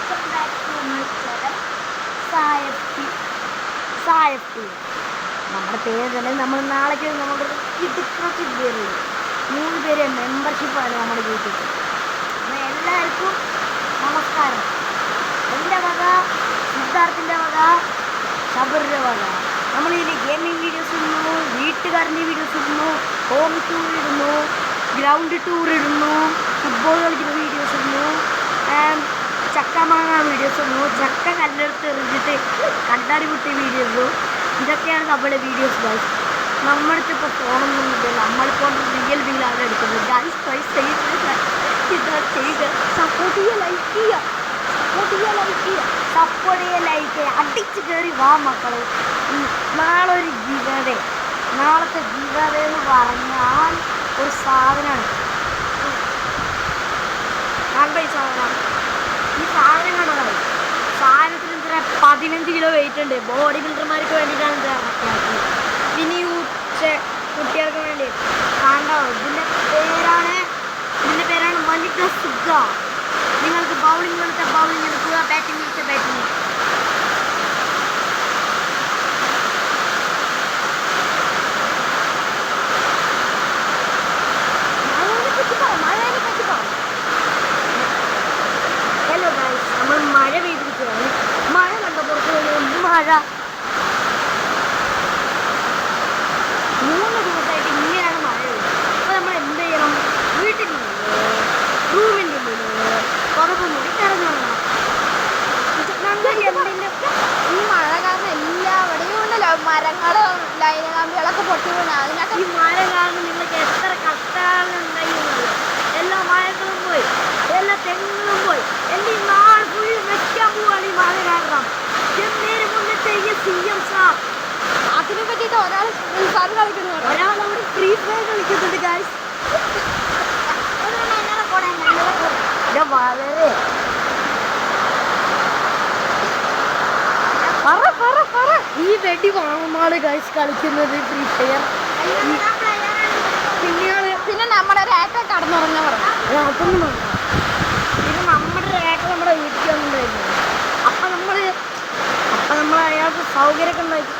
Welcome back to my channel സായഫ്റ്റി. നമ്മുടെ പേര് തന്നെ നമ്മൾ നാളേക്ക് നമ്മുടെ കിട്ടിക്രോച്ച് കയറി 3 പേര് മെമ്പർഷിപ്പാണ് നമ്മുടെ യൂട്യൂബിൽ. അപ്പോൾ എല്ലാവർക്കും നമസ്കാരം. എൻ്റെ വക, സിദ്ധാർത്ഥിൻ്റെ വക, ഷബറിൻ്റെ വക. നമ്മളിതിൽ ഗെയിമിംഗ് വീഡിയോസ് ഇടുന്നു, വീട്ടുകാരൻ്റെ വീഡിയോസ് ഇടുന്നു, ഹോം ടൂർ ഇടുന്നു, ഗ്രൗണ്ട് ടൂർ ഇടുന്നു, ഫുട്ബോൾ കളിക്കുന്ന വീഡിയോസ് ഇടുന്നു, ചക്ക മാങ്ങ വീഡിയോസ് ഇടുന്നു, ചക്ക കല്ലെടുത്ത് എറിഞ്ഞിട്ട് കണ്ടാടി കുട്ടി വീഡിയോസ്. ഇതൊക്കെയാണ് നമ്മുടെ വീഡിയോസ് ഗൈസ്. നമ്മളിപ്പോൾ ഇപ്പോൾ ഫോണൊന്നുമില്ല, നമ്മളിപ്പോൾ റിയൽ ബില്ലാണ് എടുക്കുന്നത് ഗൈസ്. പൈസ ചെയ്യുക, സപ്പോർട്ട് ചെയ്യുക, ലൈക്ക് ചെയ്യുക, അടിച്ച് കയറി വാ മക്കളെ. നാളെ ഒരു ഗിവവേ, നാളത്തെ ഗിവവേ എന്ന് പറഞ്ഞാൽ ഒരു സാധനമാണ്. ഈ സാധനം കണ്ടതാണ്. സാധനത്തിന് ഇത്ര 15 കിലോ വെയിറ്റ് ഉണ്ട്. ബോഡി ബിൽഡർമാർക്ക് വേണ്ടിയിട്ടാണ് ഇത് ഇറക്കിയത്. പിന്നെ ഈ കുട്ടികൾക്ക് വേണ്ടി കാണാവോ. ഇതിൻ്റെ പേരാണ് മലിക സുഖ. നിങ്ങൾക്ക് ബൗളിംഗ് എടുക്കുക, ബാറ്റിംഗ് എടുക്കുക, ബാറ്റിംഗ്. ഹലോ ഗൈസ്, നമ്മൾ മഴ പെയ്തിരിക്കുകയാണ്. മഴ കണ്ടോ? പുറത്ത് മഴ 3 ദിവസമായിട്ട് ഇങ്ങനെയാണ് മഴ പെയ്യുന്നത്. അപ്പോൾ നമ്മൾ എന്ത് ചെയ്യണം? വീട്ടിൽ റൂമിൻ്റെ ഉള്ളിൽ പുറത്ത് മുടി കിടന്നു. ഈ മഴ കാരണം എല്ലാവിടെയും ഉണ്ടല്ലോ മരങ്ങളും ലൈന കമ്പികളൊക്കെ പൊട്ടി വീണ. അതിനൊക്കെ ഈ മഴ കാരണം നിങ്ങൾക്ക് എത്ര കഷ്ടങ്ങളുണ്ടായിരുന്നല്ലോ. എല്ലാ മരങ്ങളും പോയി, എല്ലാ തെങ്ങുകളും പോയി. എൻ്റെ ഈ നാൾ ഫുൾ വെക്കാൻ പോവാണ് ഈ മഴ കാരണം. എന്നേരം മുന്നത്തെ CM സാർ അതിനെ പറ്റിയിട്ട് ഒരാൾ സാർ കളിക്കുന്നുണ്ട്, ഒരാൾ അവിടെ ഫ്രീ ഫയർ കളിക്കുന്നുണ്ട് ഗൈസ്. വളരെ ഈ വെടി വാങ്ങുമാണ് ഗൈസ് കളിക്കുന്നത് ഫ്രീ ഫയർ. പിന്നെ നമ്മുടെ രേഖ കടന്നുറങ്ങാൻ പറഞ്ഞു. അതൊന്നും വേണ്ട. പിന്നെ നമ്മുടെ രേഖ നമ്മുടെ വീട്ടിൽ വന്നിട്ടുണ്ടായിരുന്നു. അപ്പം നമ്മൾ അയാൾക്ക് സൗകര്യമൊക്കെ ഉണ്ടാക്കി